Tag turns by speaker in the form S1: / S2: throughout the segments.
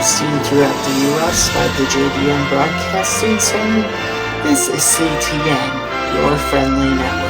S1: Broadcasting throughout the U.S. by the JDM Broadcasting Center, this is CTN, your friendly network.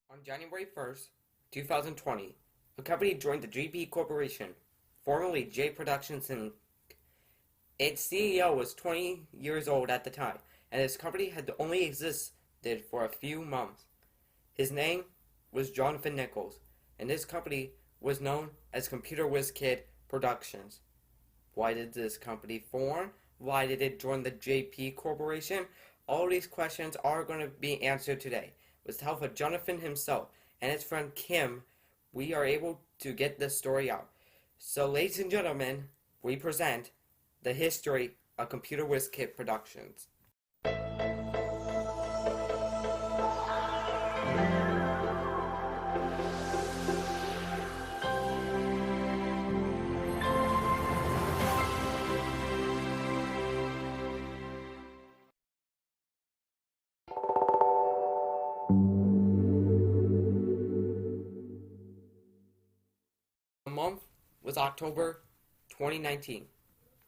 S2: On January 1st, 2020, a company joined the JP Corporation, formerly J Productions Inc. Its CEO was 20 years old at the time, and his company had only existed for a few months. His name was Jonathan Nichols, and his company was known as ComputerWizKid Productions. Why did this company form? Why did it join the JP Corporation? All these questions are going to be answered today. With the help of Jonathan himself and his friend Kim, we are able to get this story out. So, ladies and gentlemen, we present the history of ComputerWizKid Productions. The month was October 2019.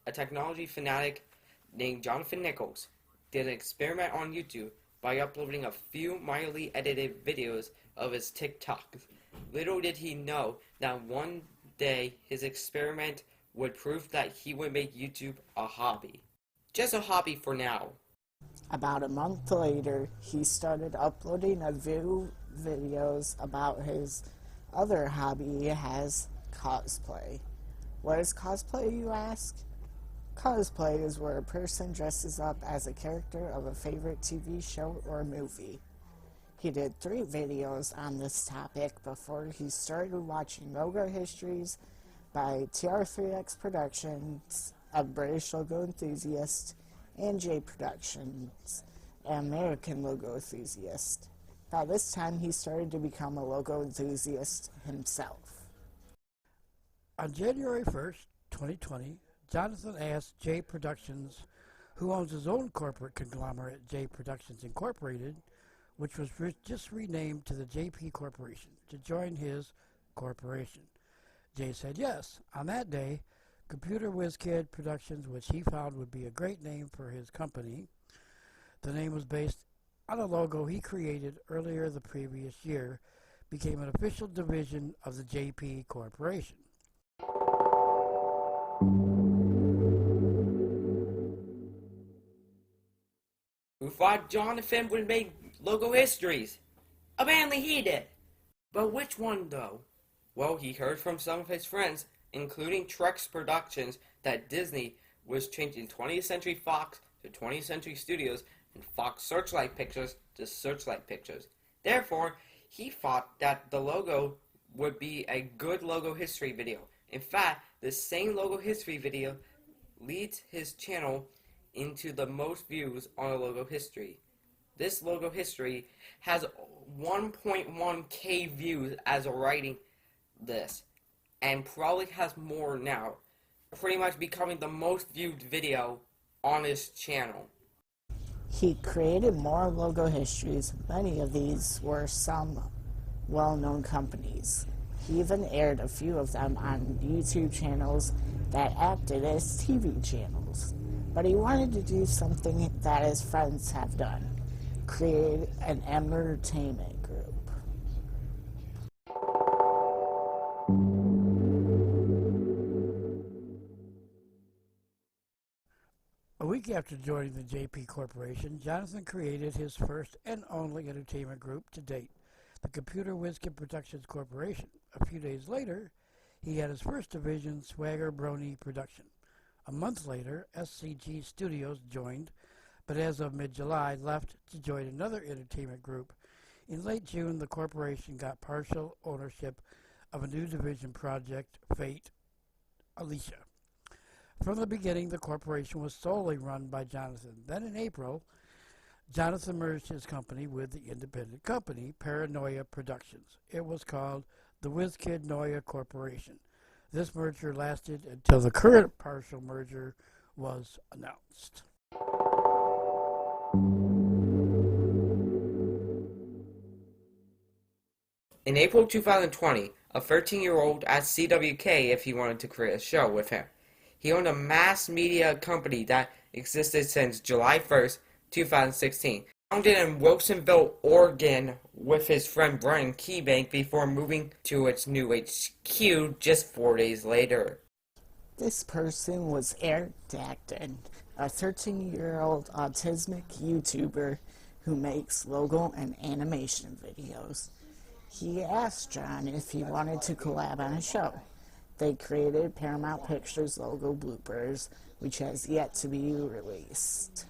S2: A technology fanatic named Jonathan Nichols did an experiment on YouTube by uploading a few mildly edited videos of his TikToks. Little did he know that one day his experiment would prove that he would make YouTube a hobby. Just a hobby for now.
S1: About a month later, he started uploading a few videos about his other hobby he has, cosplay. What is cosplay, you ask? Cosplay is where a person dresses up as a character of a favorite TV show or movie. He did 3 videos on this topic before he started watching logo histories by TR3X Productions, a British logo enthusiast, and J Productions, an American logo enthusiast. By this time, he started to become a logo enthusiast himself.
S3: On January 1st, 2020, Jonathan asked J Productions, who owns his own corporate conglomerate, J Productions Incorporated, which was just renamed to the JP Corporation, to join his corporation. Jay said yes. On that day, ComputerWizKid Productions, which he found would be a great name for his company. The name was based on a logo he created earlier the previous year, became an official division of the JP Corporation.
S2: Who thought Jonathan would make logo histories? Apparently he did. But which one though? Well, he heard from some of his friends, including Trex Productions, that Disney was changing 20th Century Fox to 20th Century Studios and Fox Searchlight Pictures to Searchlight Pictures. Therefore, he thought that the logo would be a good logo history video. In fact, the same logo history video leads his channel into the most views on a logo history. This logo history has 1.1k views as of writing this, and probably has more now, pretty much becoming the most viewed video on his channel.
S1: He created more logo histories. Many of these were some well-known companies. He even aired a few of them on YouTube channels that acted as TV channels. But he wanted to do something that his friends have done: create an entertainment group.
S3: A week after joining the JP Corporation, Jonathan created his first and only entertainment group to date, the ComputerWizKid Productions Corporation. A few days later, he had his first division, Swagger Brony Production. A month later, SCG Studios joined, but as of mid-July, left to join another entertainment group. In late June, the corporation got partial ownership of a new division project, Fate Alicia. From the beginning, the corporation was solely run by Jonathan. Then in April, Jonathan merged his company with the independent company, Paranoia Productions. It was called the WizKid Noia Corporation. This merger lasted until the current partial merger was announced.
S2: In April 2020, a 13-year-old asked CWK if he wanted to create a show with him. He owned a mass media company that existed since July 1st, 2016. Founded in Wilsonville, Oregon with his friend Brian Keybank before moving to its new HQ just 4 days later.
S1: This person was Eric Dacton, a 13-year-old autistic YouTuber who makes logo and animation videos. He asked John if he wanted to collab on a show. They created Paramount Pictures logo bloopers, which has yet to be released.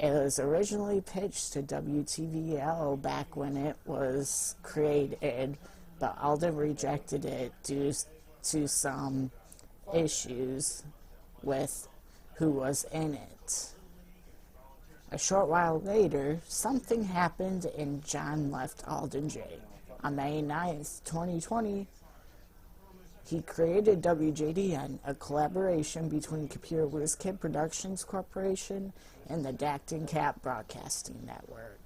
S1: It was originally pitched to WTVL back when it was created, but Alden rejected it due to some issues with who was in it. A short while later, something happened and John left Alden J. On May 9th, 2020, he created WJDN, a collaboration between ComputerWizKid Productions Corporation and the Dacton Cap Broadcasting Network.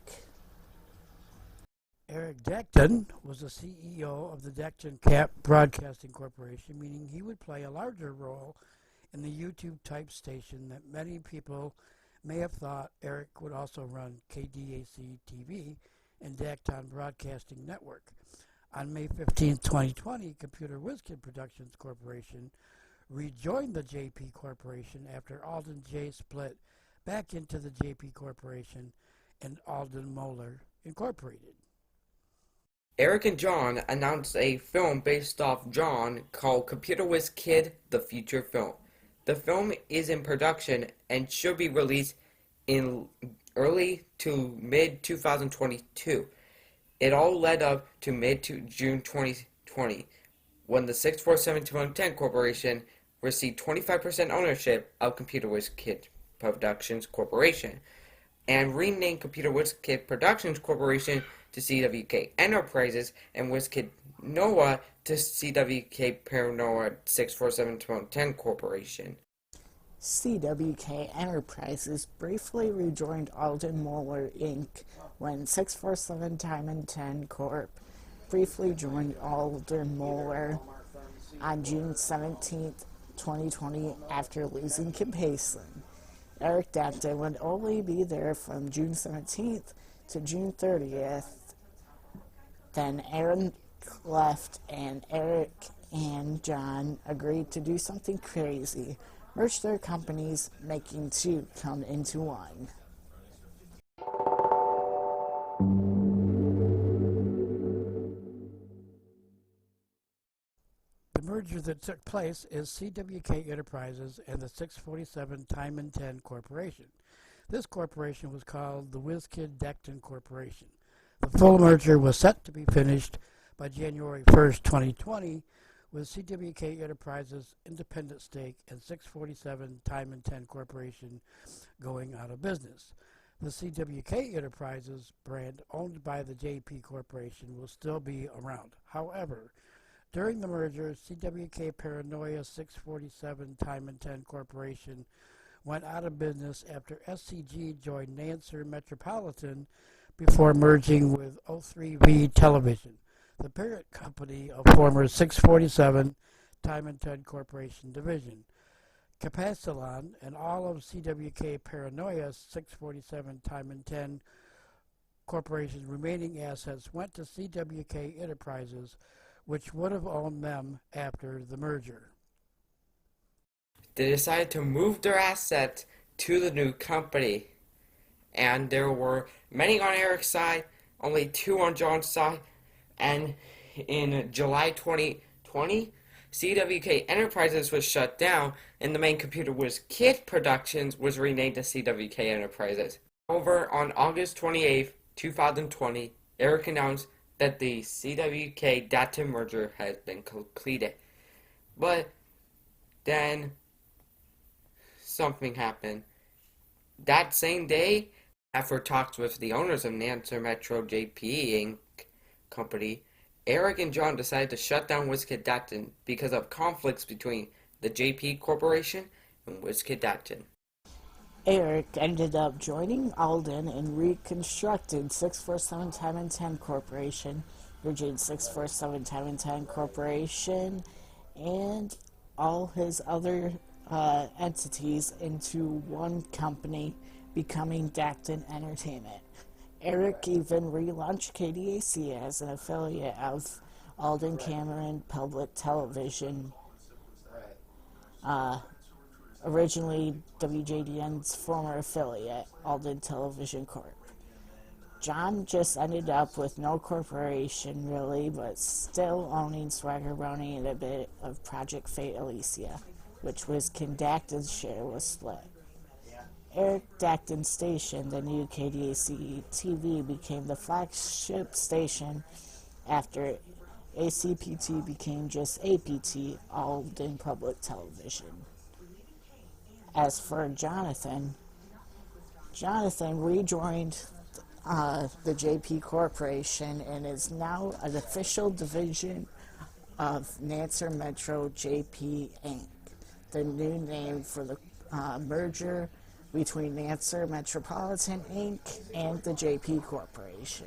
S3: Eric Dacton was the CEO of the Dacton Cap Broadcasting Corporation, meaning he would play a larger role in the YouTube-type station that many people may have thought Eric would also run KDAC TV and Dacton Broadcasting Network. On May 15, 2020, ComputerWizKid Productions Corporation rejoined the JP Corporation after Alden J split back into the JP Corporation and Alden Moeller Incorporated.
S2: Eric and John announced a film based off John called ComputerWizKid: The Future Film. The film is in production and should be released in early to mid-2022. It all led up to mid-June 2020, when the 647-210 Corporation received 25% ownership of ComputerWizKid Productions Corporation, and renamed ComputerWizKid Productions Corporation to CWK Enterprises and WizKid Noah to CWK Paranoia 647-210 Corporation.
S1: CWK Enterprises briefly rejoined Alden Moeller Inc. when 647 Time and 10 Corp. briefly joined Alden Moeller on June 17, 2020 after losing Kim Paisley. Eric Dacton would only be there from June 17th to June 30th. Then Aaron left and Eric and John agreed to do something crazy: merge their companies, making two come into one.
S3: The merger that took place is CWK Enterprises and the 647 Time and 10 Corporation. This corporation was called the WizKid Dacton Corporation. The full merger was set to be finished by January 1st, 2020, with CWK Enterprises' independent stake and 647 Time and 10 Corporation going out of business. The CWK Enterprises brand owned by the JP Corporation will still be around. However, during the merger, CWK Paranoia 647 Time and 10 Corporation went out of business after SCG joined Nancer Metropolitan before merging with O3V Television, the parent company of former 647 Time and 10 Corporation division. Capacilon and all of CWK Paranoia 647 Time and 10 Corporation's remaining assets went to CWK Enterprises, which would have owned them after the merger.
S2: They decided to move their assets to the new company, and there were many on Eric's side, only 2 on John's side, and in July 2020, CWK Enterprises was shut down, and the main ComputerWizKid Productions was renamed to CWK Enterprises. However, on August 28, 2020, Eric announced that the CWK data merger has been completed. But then something happened. That same day, after talks with the owners of Nancer Metro JP Inc. company, Eric and John decided to shut down WizKid because of conflicts between the JP Corporation and WizKid.
S1: Eric ended up joining Alden and reconstructed 647 Time and 10 Corporation, merging 647 Time and 10 Corporation, and all his other entities into one company, becoming Dacton Entertainment. Eric even relaunched KDAC as an affiliate of Alden Cameron Public Television, originally WJDN's former affiliate, Alden Television Corp. John just ended up with no corporation really, but still owning Swaggeroni and a bit of Project Fate Alicia, which was Dacton's share was split. Eric Dacton's station, the new KDAC TV, became the flagship station after ACPT became just APT, Alden Public Television. As for Jonathan rejoined the JP Corporation and is now an official division of Nancer Metro JP Inc., the new name for the merger between Nancer Metropolitan Inc. and the JP Corporation.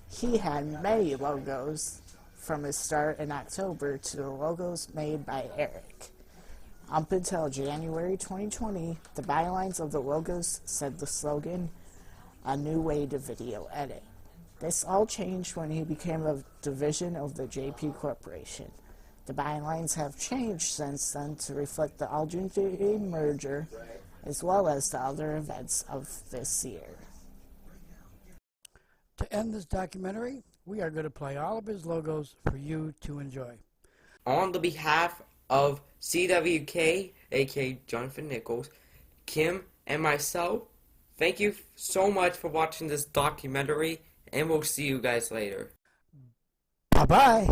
S1: He had many logos from his start in October to the logos made by Eric. Up until January 2020, the bylines of the logos said the slogan, "A new way to video edit." This all changed when he became a division of the JP Corporation. The bylines have changed since then to reflect the Alden merger, as well as the other events of this year.
S3: To end this documentary, we are going to play all of his logos for you to enjoy.
S2: On the behalf of CWK, aka Jonathan Nichols, Kim, and myself, thank you so much for watching this documentary, and we'll see you guys later.
S3: Bye-bye.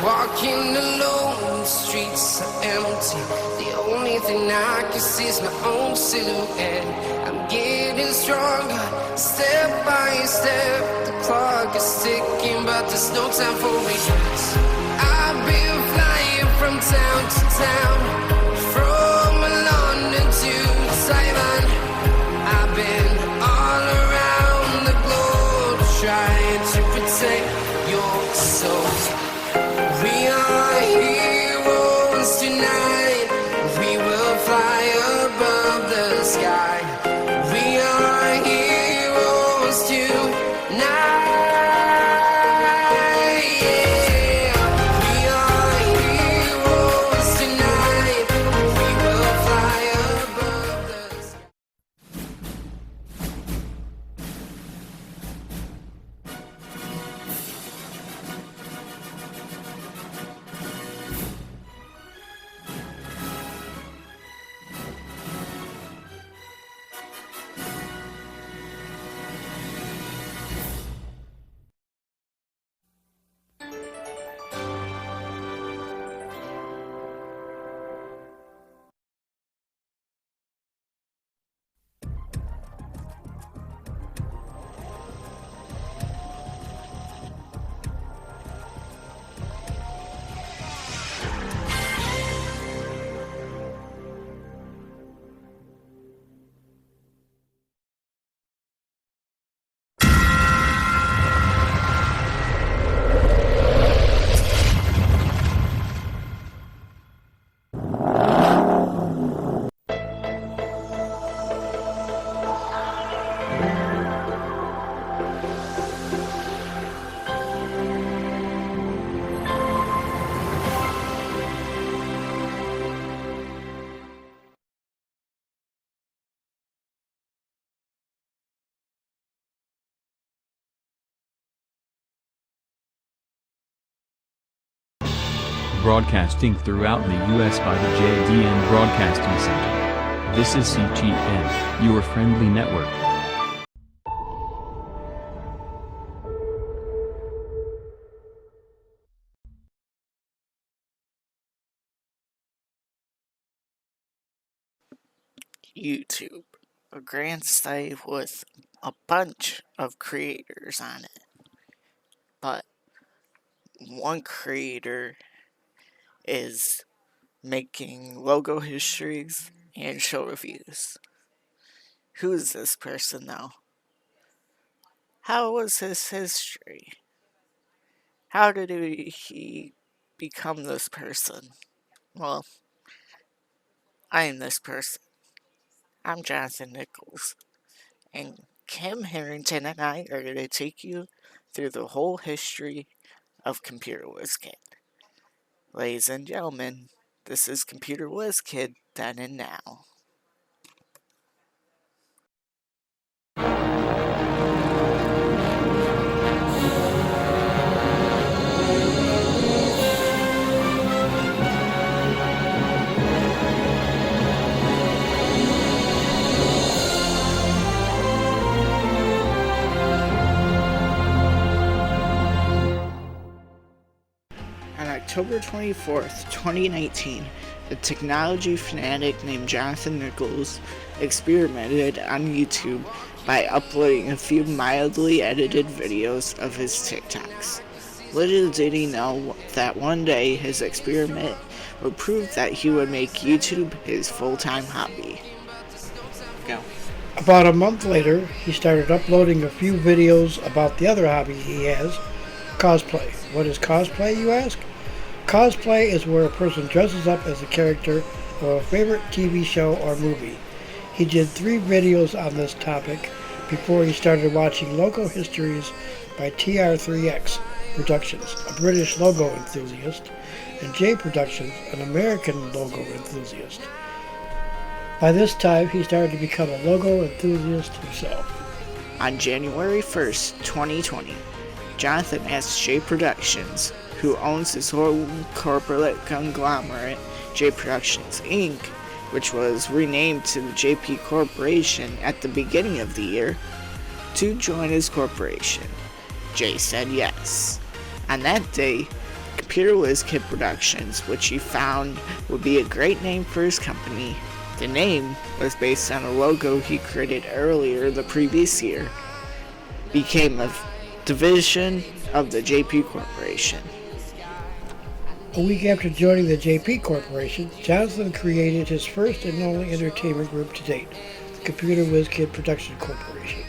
S4: Walking alone, the streets are empty. The only thing I can see is my own silhouette. I'm getting stronger, step by step. The clock is ticking, but there's no time for regrets. I've been flying from town to town, from London to Taiwan. I've been all around the globe trying to protect your soul. We are heroes tonight. We will fly above the sky. We are heroes tonight. Yeah. We are heroes tonight. We will fly above the sky.
S5: Broadcasting throughout the U.S. by the JDN Broadcasting Center. This is CTN, your friendly network.
S6: YouTube, a grand site with a bunch of creators on it. But one creator is making logo histories and show reviews. Who is this person though? How was his history? How did he become this person? Well, I am this person. I'm Jonathan Nichols, and Kim Herington and I are going to take you through the whole history of ComputerWizKid. Ladies and gentlemen, this is ComputerWizKid then and now. On October 24th, 2019, a technology fanatic named Jonathan Nichols experimented on YouTube by uploading a few mildly edited videos of his TikToks. Little did he know that one day his experiment would prove that he would make YouTube his full-time hobby. Go.
S3: About a month later, he started uploading a few videos about the other hobby he has, cosplay. What is cosplay, you ask? Cosplay is where a person dresses up as a character of a favorite TV show or movie. He did 3 videos on this topic before he started watching logo histories by TR3X Productions, a British logo enthusiast, and J Productions, an American logo enthusiast. By this time, he started to become a logo enthusiast himself.
S6: On January 1st, 2020, Jonathan asked J Productions, who owns his own corporate conglomerate, J Productions Inc., which was renamed to the JP Corporation at the beginning of the year, to join his corporation. Jay said yes. On that day, ComputerWizKid Productions, which he found would be a great name for his company. The name was based on a logo he created earlier the previous year. Became a division of the JP Corporation.
S3: A week after joining the JP Corporation, Jonathan created his first and only entertainment group to date, the ComputerWizKid Production Corporation.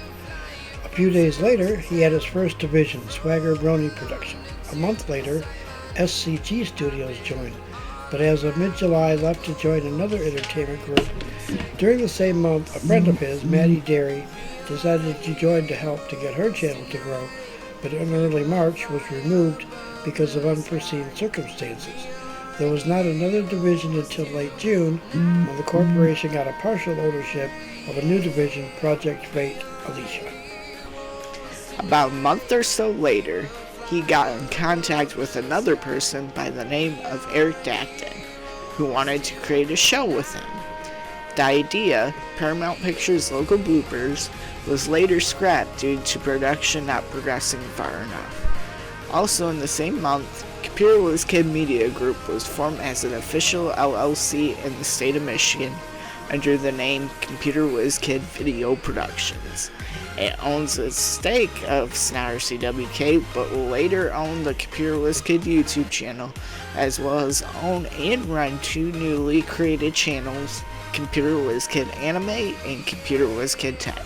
S3: A few days later, he had his first division, Swagger Brony Production. A month later, SCG Studios joined, but as of mid-July left to join another entertainment group. During the same month, a friend of his, Maddie Derry, decided to join to help to get her channel to grow, but in early March was removed because of unforeseen circumstances. There was not another division until late June, when the corporation got a partial ownership of a new division, Project Fate Alicia.
S6: About a month or so later, he got in contact with another person by the name of Eric Dacton, who wanted to create a show with him. The idea, Paramount Pictures logo bloopers, was later scrapped due to production not progressing far enough. Also in the same month, ComputerWizKid Media Group was formed as an official LLC in the state of Michigan under the name ComputerWizKid Video Productions. It owns a stake of Snyder CWK, but will later own the ComputerWizKid YouTube channel, as well as own and run two newly created channels, ComputerWizKid Anime and ComputerWizKid Tech.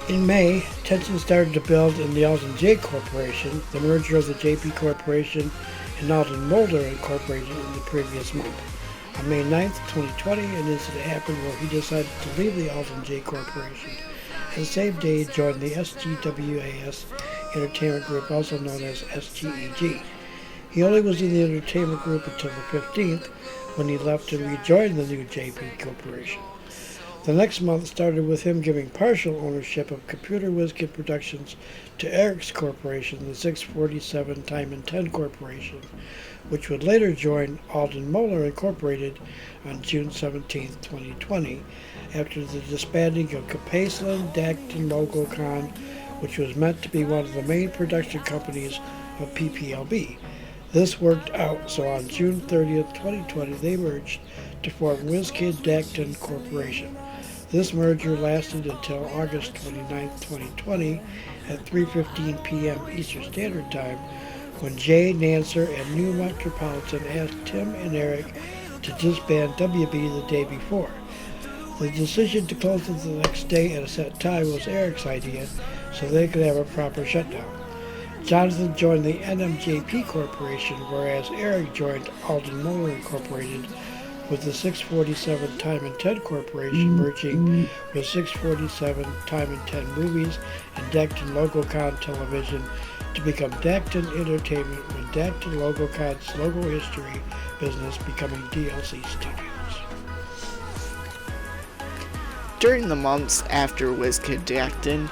S3: In May, tension started to build in the Alden J Corporation, the merger of the JP Corporation and Alden Mulder Incorporated in the previous month. On May 9th, 2020, an incident happened where he decided to leave the Alden J Corporation, and the same day joined the SGWAS Entertainment Group, also known as SGEG. He only was in the entertainment group until the 15th, when he left and rejoined the new JP Corporation. The next month started with him giving partial ownership of ComputerWizKid Productions to Eric's Corporation, the 647 Time and 10 Corporation, which would later join Alden Moeller Incorporated on June 17, 2020, after the disbanding of Capaceland Dacton LogoCon, which was meant to be one of the main production companies of PPLB. This worked out, so on June 30th, 2020, they merged to form WizKid Dacton Corporation. This merger lasted until August 29, 2020 at 3:15 p.m. Eastern Standard Time, when Jay Nancer and New Metropolitan asked Tim and Eric to disband WB the day before. The decision to close it the next day at a set time was Eric's idea, so they could have a proper shutdown. Jonathan joined the NMJP Corporation, whereas Eric joined Alden Moeller Incorporated, with the 647 Time and 10 Corporation merging with 647 Time and 10 Movies and Dacton LogoCon Television to become Dacton Entertainment, with Dacton LogoCon's logo history business becoming DLC Studios.
S6: During the months after WizKid Dacton,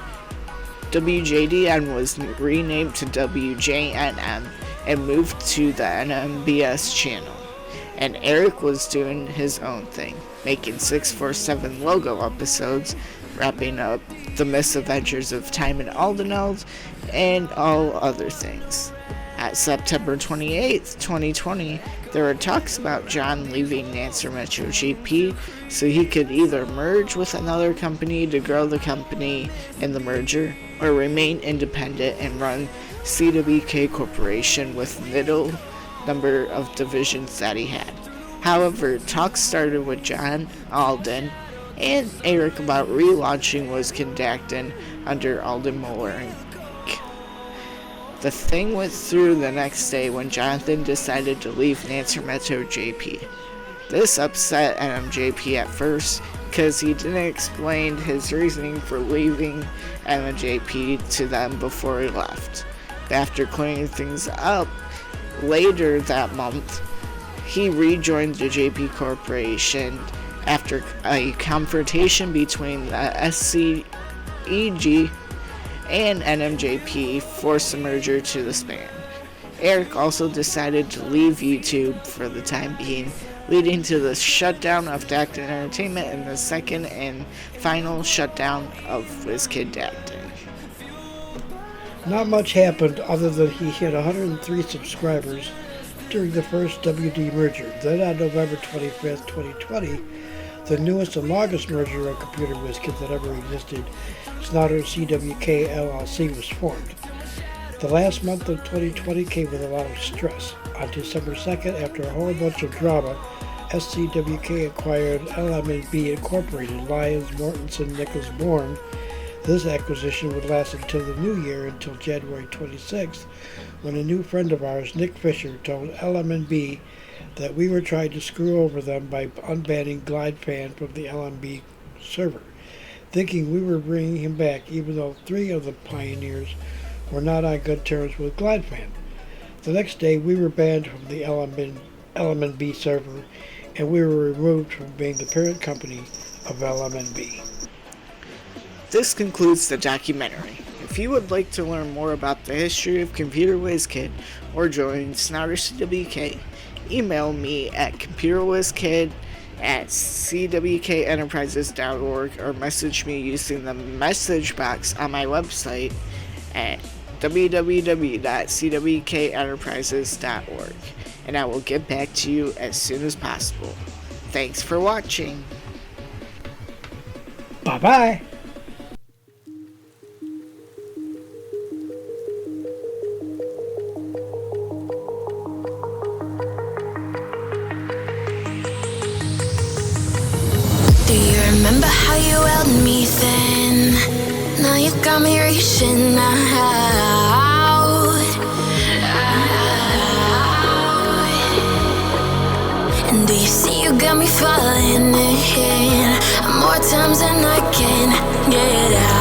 S6: WJDN was renamed to WJNM and moved to the NMBS channel. And Eric was doing his own thing, making 647 logo episodes, wrapping up the misadventures of Time and Aldeneld, and all other things. At September 28th, 2020, there were talks about John leaving Nancer Metro GP so he could either merge with another company to grow the company in the merger, or remain independent and run CWK Corporation with middle number of divisions that he had. However, talks started with John, Alden, and Eric about relaunching WizKid Dacton under Alden Moeller Inc. The thing went through the next day when Jonathan decided to leave Nancer Metro JP. This upset NMJP at first, because he didn't explain his reasoning for leaving NMJP to them before he left. After clearing things up, later that month, he rejoined the JP Corporation after a confrontation between the SCEG and NMJP forced the merger to disband. Eric also decided to leave YouTube for the time being, leading to the shutdown of Dacton Entertainment and the second and final shutdown of WizKid Dacton.
S3: Not much happened other than he hit 103 subscribers during the first WD merger. Then on November 25th, 2020, the newest and longest merger of ComputerWizKid that ever existed, Snodder CWK LLC, was formed. The last month of 2020 came with a lot of stress. On December 2nd, after a whole bunch of drama, SCWK acquired LM&B Incorporated, Lyons, Mortensen, Nichols, Bourne. This acquisition would last until the new year, until January 26th, when a new friend of ours, Nick Fisher, told LM&B that we were trying to screw over them by unbanning GlideFan from the LM&B server, thinking we were bringing him back, even though 3 of the pioneers were not on good terms with GlideFan. The next day, we were banned from the LM&B server, and we were removed from being the parent company of LM&B.
S6: This concludes the documentary. If you would like to learn more about the history of ComputerWizKid or join Snodder CWK, email me at ComputerWizKid@CWKenterprises.org or message me using the message box on my website at www.CWKenterprises.org, and I will get back to you as soon as possible. Thanks for watching.
S3: Bye-bye.
S7: Do you remember how you held me then? Now you got me reaching out. And do you see you got me falling in more times than I can get out.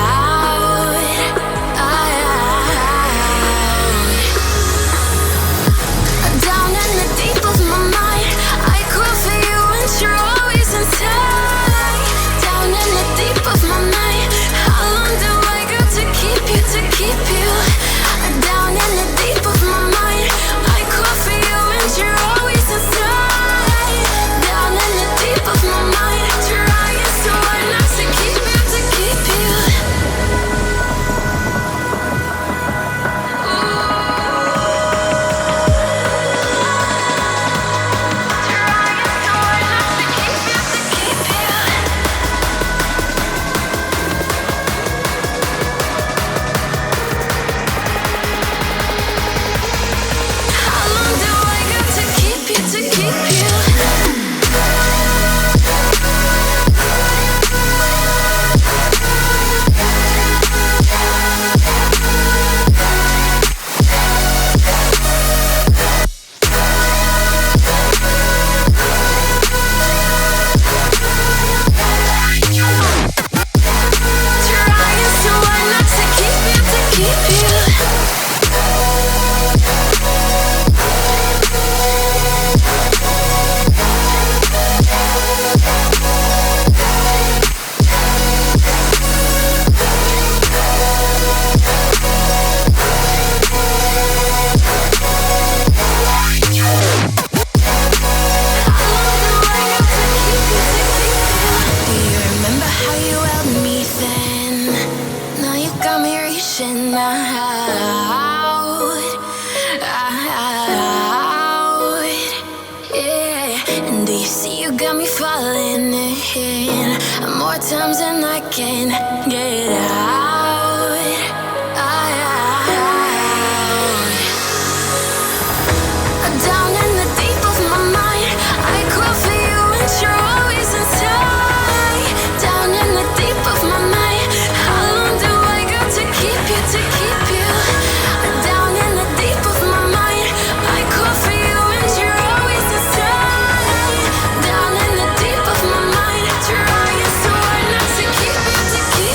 S7: Down in the deep of my mind, I crawl for you and you're always inside. Down in the deep of my mind, how long do I got to keep you, to keep you? Down in the deep of my mind, I crawl for you and you're always inside. Down in the deep of my mind, trying so hard not to keep you, to keep you. How long do I got to keep you, to keep you? Trying so hard not to keep you, to keep you. Do you remember how you held me then? Now you got me reaching out. Yeah. And do you see you got me falling in more times than I can get out. Down in the deep of my mind, I crawl for you and you're always inside. Down in the deep of my mind, how long do I got to keep you, to keep you? Down in the deep of my mind, I crawl for you and you're always inside. Down in the deep of my mind, trying so hard not to keep you, to keep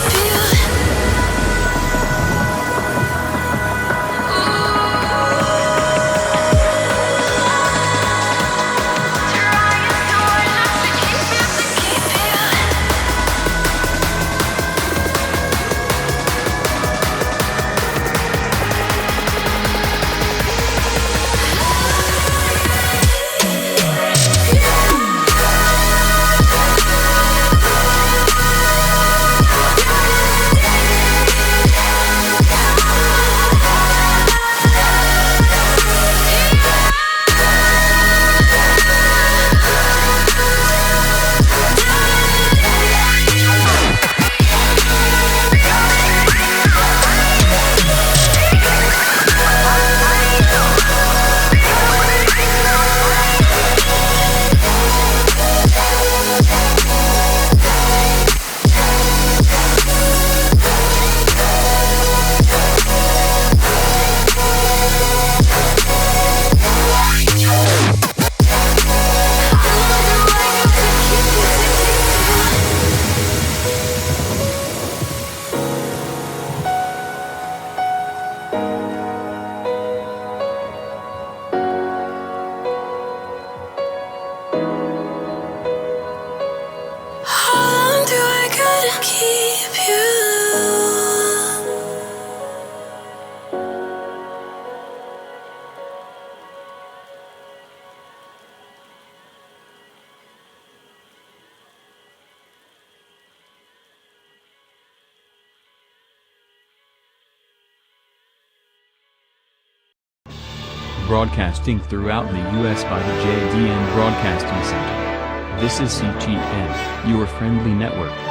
S5: broadcasting throughout the U.S. by the JDN Broadcasting Center. This is CTN, your friendly network.